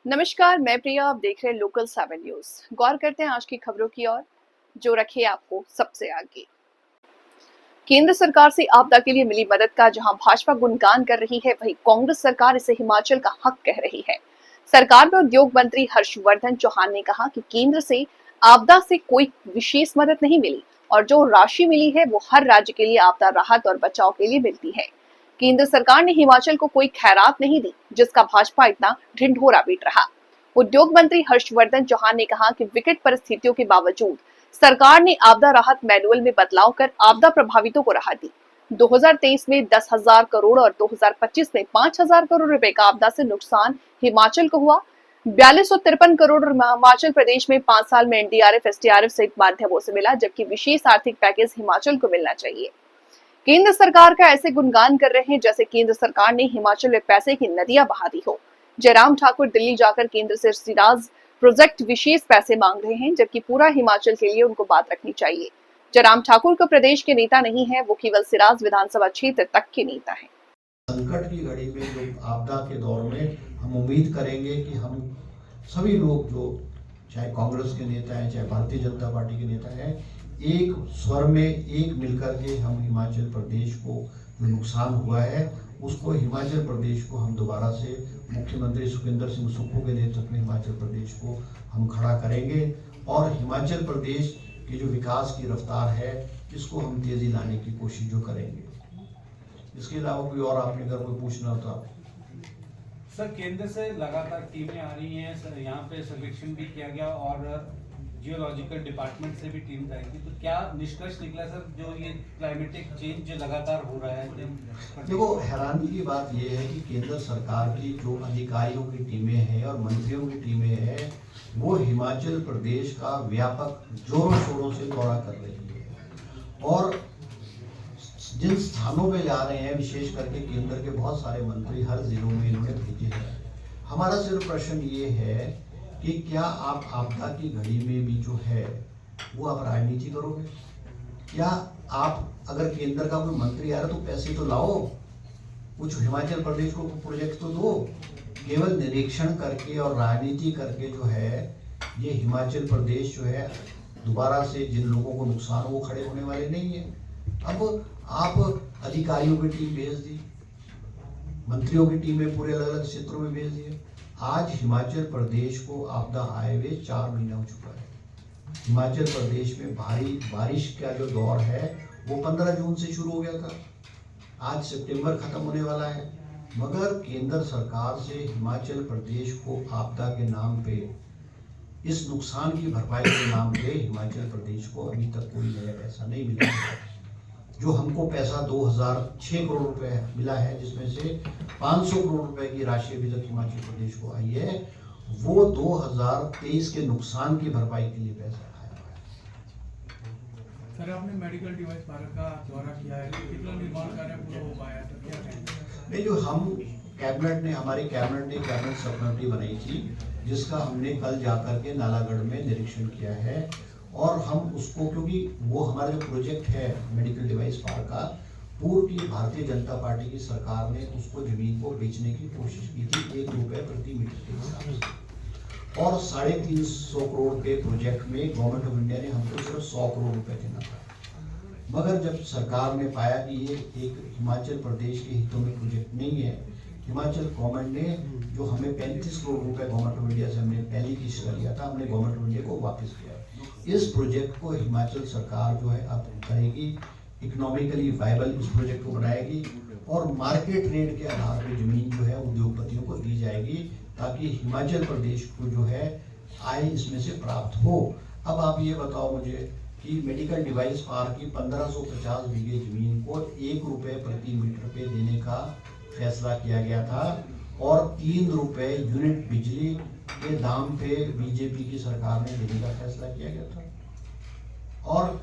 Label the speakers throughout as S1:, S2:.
S1: नमस्कार, मैं प्रिया। आप देख रहे हैं लोकल 7 न्यूज। गौर करते हैं आज की खबरों की ओर, जो रखे आपको सबसे आगे। केंद्र सरकार से आपदा के लिए मिली मदद का जहां भाजपा गुणगान कर रही है, वहीं कांग्रेस सरकार इसे हिमाचल का हक कह रही है। सरकार में उद्योग मंत्री हर्षवर्धन चौहान ने कहा कि केंद्र से आपदा से कोई विशेष मदद नहीं मिली और जो राशि मिली है वो हर राज्य के लिए आपदा राहत और बचाव के लिए मिलती है। केंद्र सरकार ने हिमाचल को कोई खैरात नहीं दी, जिसका भाजपा इतना ढिंढोरा पीट रहा। उद्योग मंत्री हर्षवर्धन चौहान ने कहा कि विकट परिस्थितियों के बावजूद सरकार ने आपदा राहत मैनुअल में बदलाव कर आपदा प्रभावितों को राहत दी। 2023 में 10,000 करोड़ और 2025 में 5,000 करोड़ रुपए का आपदा से नुकसान हिमाचल को हुआ। 4253 करोड़ हिमाचल प्रदेश में 5 साल में एनडीआरएफ एसडीआरएफ सहित माध्यमों से मिला, जबकि विशेष आर्थिक पैकेज हिमाचल को मिलना चाहिए। केंद्र सरकार का ऐसे गुणगान कर रहे हैं जैसे केंद्र सरकार ने हिमाचल में पैसे की नदियां बहा दी हो। जयराम ठाकुर दिल्ली जाकर केंद्र से सिराज प्रोजेक्ट विशेष पैसे मांग रहे हैं, जबकि पूरा हिमाचल के लिए उनको बात रखनी चाहिए। जयराम ठाकुर को प्रदेश के नेता नहीं है, वो केवल सिराज विधानसभा क्षेत्र तक के नेता है।
S2: संकट की घड़ी में, जो आपदा के दौर में, हम उम्मीद करेंगे कि हम सभी लोग, जो चाहे कांग्रेस के नेता हैं, चाहे भारतीय जनता पार्टी के नेता हैं, एक स्वर में एक मिलकर के हम हिमाचल प्रदेश को जो नुकसान हुआ है उसको, हिमाचल प्रदेश को हम दोबारा से मुख्यमंत्री सुखविंदर सिंह सुक्खू के नेतृत्व में हिमाचल प्रदेश को हम खड़ा करेंगे और हिमाचल प्रदेश की जो विकास की रफ्तार है इसको हम तेजी लाने की कोशिश जो करेंगे। इसके अलावा कोई और आपने अगर कोई पूछना हो तो आप।
S3: सर, केंद्र से लगातार टीमें आ रही हैं सर, यहाँ पे सर्वेक्षण भी किया गया और जियोलॉजिकल डिपार्टमेंट से भी टीम जाएगी, तो क्या निष्कर्ष निकला सर, जो ये क्लाइमेटिक चेंज जो लगातार हो रहा है?
S2: देखो, हैरानी की बात यह है कि केंद्र सरकार की जो अधिकारियों की टीमें हैं और मंत्रियों की टीमें हैं, वो हिमाचल प्रदेश का व्यापक जोरों शोरों से दौरा कर रही है और जिन स्थानों पे जा रहे हैं, विशेष करके केंद्र के बहुत सारे मंत्री हर जिलों में इन्होंने भेजे हैं। हमारा सिर्फ प्रश्न ये है कि क्या आप आपदा की घड़ी में भी जो है वो आप राजनीति करोगे? क्या आप, अगर केंद्र का कोई मंत्री आ रहा है तो पैसे तो लाओ, कुछ हिमाचल प्रदेश को प्रोजेक्ट तो दो। केवल निरीक्षण करके और राजनीति करके जो है ये हिमाचल प्रदेश जो है दोबारा से जिन लोगों को नुकसान हो वो खड़े होने वाले नहीं है। अब आप अधिकारियों की टीम भेज दी, मंत्रियों की टीमें पूरे अलग अलग क्षेत्रों में भेज दी। आज हिमाचल प्रदेश को आपदा आए हुए 4 महीना हो चुका है। हिमाचल प्रदेश में भारी बारिश का जो दौर है वो 15 जून से शुरू हो गया था, आज सितंबर खत्म होने वाला है, मगर केंद्र सरकार से हिमाचल प्रदेश को आपदा के नाम पे, इस नुकसान की भरपाई के नाम पे हिमाचल प्रदेश को अभी तक कोई नया पैसा नहीं मिला। जो हमको पैसा 2006 करोड़ रुपए मिला है, जिसमें से 500 करोड़ रुपए की राशि अभी तक हिमाचल प्रदेश को आई है, वो 2023 के नुकसान की भरपाई के लिए पैसा आया हुआ है।
S4: सर, आपने मेडिकल डिवाइस पार्क का दौरा किया है, कितना निर्माण कार्य पूरा हो पाया, तो क्या कहेंगे?
S2: नहीं, जो हम कैबिनेट ने, हमारी कैबिनेट ने कैबिनेट सब कमेटी बनाई थी, जिसका हमने कल जाकर के नालागढ़ में निरीक्षण किया है और हम उसको, क्योंकि वो हमारा जो प्रोजेक्ट है मेडिकल डिवाइस पार्क का, पूर्व की भारतीय जनता पार्टी की सरकार ने उसको जमीन को बेचने की कोशिश की थी 1 रुपए प्रति मीटर के हिसाब से, और 350 करोड़ के प्रोजेक्ट में गवर्नमेंट ऑफ इंडिया ने हमको सिर्फ 100 करोड़ रुपए देना था। मगर जब सरकार ने पाया कि ये एक हिमाचल प्रदेश के हितों में प्रोजेक्ट नहीं है, हिमाचल गवर्नमेंट ने जो हमें 35 करोड़ रुपए गवर्नमेंट ऑफ इंडिया से हमने पहली किस्त लिया था, हमने गवर्नमेंट ऑफ इंडिया को वापस किया। इस प्रोजेक्ट को हिमाचल सरकार जो है अब करेगी, इकोनॉमिकली वायबल इस प्रोजेक्ट को बनाएगी और मार्केट रेट के आधार पर जमीन जो है उद्योगपतियों को दी जाएगी, ताकि हिमाचल प्रदेश को जो है आय इसमें से प्राप्त हो। अब आप ये बताओ मुझे कि मेडिकल डिवाइस पार्क की 1550 बीघे जमीन को 1 रुपए प्रति मीटर पे देने का फैसला किया गया था और 3 रुपए यूनिट बिजली के दाम पे बीजेपी की सरकार ने देने का फैसला किया गया था और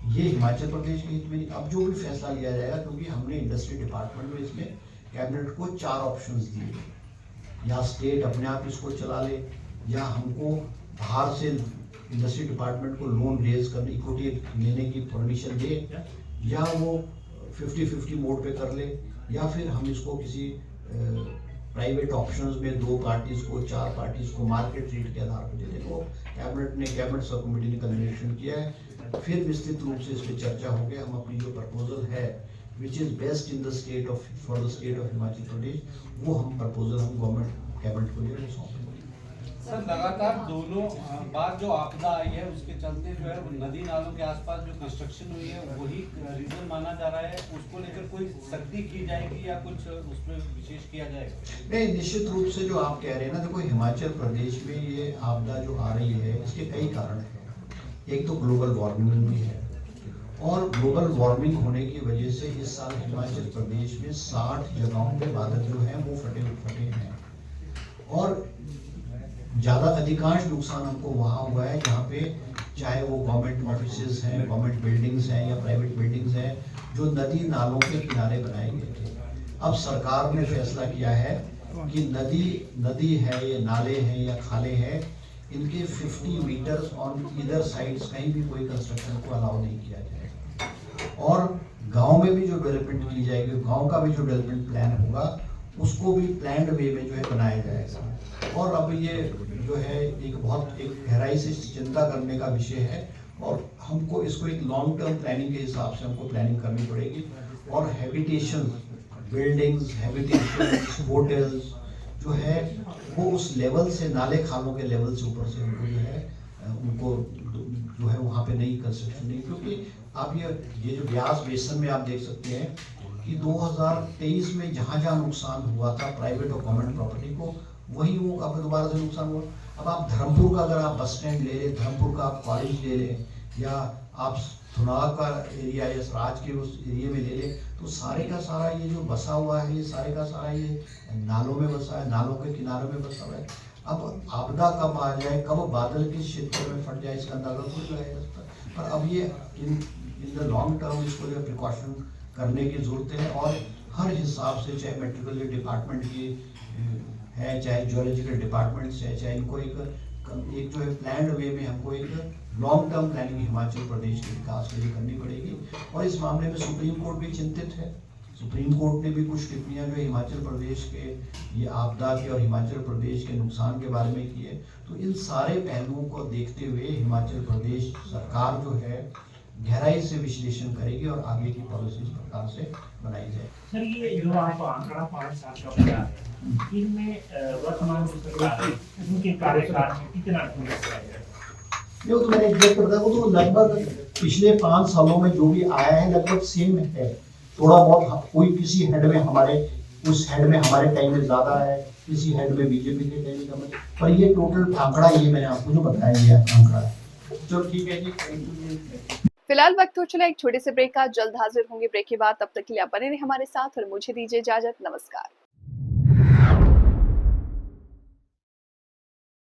S2: ये हिमाचल प्रदेश के हित में। अब जो भी फैसला लिया जाएगा, क्योंकि हमने इंडस्ट्री डिपार्टमेंट में इसमें कैबिनेट को 4 ऑप्शंस दिए, या स्टेट अपने आप इसको चला ले, या हमको बाहर से इंडस्ट्री डिपार्टमेंट को लोन रेज करने, इक्विटी लेने की परमिशन दे, या वो 50-50 मोड पे कर ले, या फिर हम इसको किसी प्राइवेट ऑप्शंस में 2 पार्टीज को 4 पार्टीज को मार्केट रेट के आधार पर देने को कैबिनेट सब कमेटी ने कन्वेंशन किया है। फिर विस्तृत रूप से इस पर चर्चा हो गया। हम अपनी जो प्रपोजल है which is best in the state of for the state of Himachal Pradesh, वो हम प्रपोजल हम गवर्नमेंट कैबिनेट को जो सौंपेंगे।
S3: सर लगातार दोनों बार जो आपदा आई है उसके चलते जो है नदी नालों के आसपास जो कंस्ट्रक्शन हुई है वही रीजन माना जा रहा है, उसको लेकर कोई सख्ती की जाएगी या कुछ उसमें विशेष किया जाएगा?
S2: नहीं, निश्चित रूप से जो आप कह रहे हैं ना, देखो हिमाचल प्रदेश में ये आपदा जो आ रही है इसके कई कारण हैं। एक तो ग्लोबल वार्मिंग भी है, और ग्लोबल वार्मिंग होने की वजह से इस साल हिमाचल प्रदेश में 60 जगहों पे बादल जो है वो फटे हैं, और ज़्यादा अधिकांश नुकसान हमको वहाँ हुआ है जहाँ पे चाहे वो गवर्नमेंट ऑफिसेज हैं, गवर्नमेंट बिल्डिंग्स हैं या प्राइवेट बिल्डिंग्स हैं जो नदी नालों के किनारे बनाए गए थे। अब सरकार ने फैसला किया है कि नदी है या नाले हैं या खाले हैं, इनके 50 मीटर्स ऑन ईदर साइड्स कहीं भी कोई कंस्ट्रक्शन को अलाउ नहीं किया जाएगा, और गाँव में भी जो डेवलपमेंट की जाएगी, गाँव का भी जो डेवलपमेंट प्लान होगा उसको भी प्लान्ड वे में जो है बनाया जाएगा। और अब ये जो है एक गहराई से चिंता करने का विषय है, और हमको इसको एक लॉन्ग टर्म प्लानिंग के हिसाब से हमको प्लानिंग करनी पड़ेगी, और हैबिटेशन बिल्डिंग्स, हैबिटेशन होटल्स जो है वो उस लेवल से, नाले खालों के लेवल से ऊपर से उनको जो है उनको जो है वहाँ पे नई कंस्ट्रक्शन नहीं, क्योंकि आप ये जो ब्यास बेसन में आप देख सकते हैं कि 2023 में जहाँ नुकसान हुआ था प्राइवेट और गवर्नमेंट प्रॉपर्टी को, वही वो अब दोबारा से नुकसान हुआ। अब आप धर्मपुर का अगर आप बस स्टैंड ले लें, धर्मपुर का आप कॉलेज ले लें, या आप थुनाग का एरिया या सराज के उस एरिया में ले लें, तो सारे का सारा ये जो बसा हुआ है, ये सारे का सारा ये नालों में बसा है, नालों के किनारों में बसा हुआ है। अब आपदा कब आ जाए, कब बादल के क्षेत्र में फट जाए, इसका अंदाजा खुद लगाया जा सकता है। पर अब ये इन द लॉन्ग टर्म इसको जो प्रिकॉशन करने की जरूरत है, और हर हिसाब से, चाहे मेट्रोलॉजी डिपार्टमेंट की है, चाहे जियोलॉजिकल डिपार्टमेंट है, चाहे इनको एक जो है प्लान्ड वे में हमको एक long term planning Himachal Pradesh के विकास के लिए करनी पड़ेगी। और इस मामले में सुप्रीम कोर्ट भी चिंतित है। सुप्रीम कोर्ट ने भी कुछ टिप्पणियां जो हिमाचल प्रदेश के ये आपदा के और हिमाचल प्रदेश के नुकसान के बारे में की है। तो इन सारे पहलुओं को देखते हुए हिमाचल प्रदेश सरकार जो है गहराई से विश्लेषण करेगी और आगे की पॉलिसी इस प्रकार से बनाई जाए।
S5: सर, ये जो आप आंकड़ा 5 साल का बता रहे हैं, इनमें वर्तमान जो सरकार है उनके कार्यकाल में कितना किया गया?
S2: वो तो मैंने एग्जैक्ट बताया, वो तो लगभग पिछले 5 सालों में जो भी आया है लगभग सेम है। थोड़ा बहुत कोई किसी हेड में हमारे टाइम में ज्यादा है, किसी हेड में बीजेपी के टाइम में कम है, पर ये टोटल आंकड़ा ये मैंने आपको जो बताया ये आंकड़ा है। चलो ठीक है जी।
S1: फिलहाल वक्त हो चला एक छोटे से ब्रेक का, जल्द हाजिर होंगे ब्रेक के बाद। तब तक के लिए आप बने रहिए हमारे साथ और मुझे दीजिए इजाजत। नमस्कार।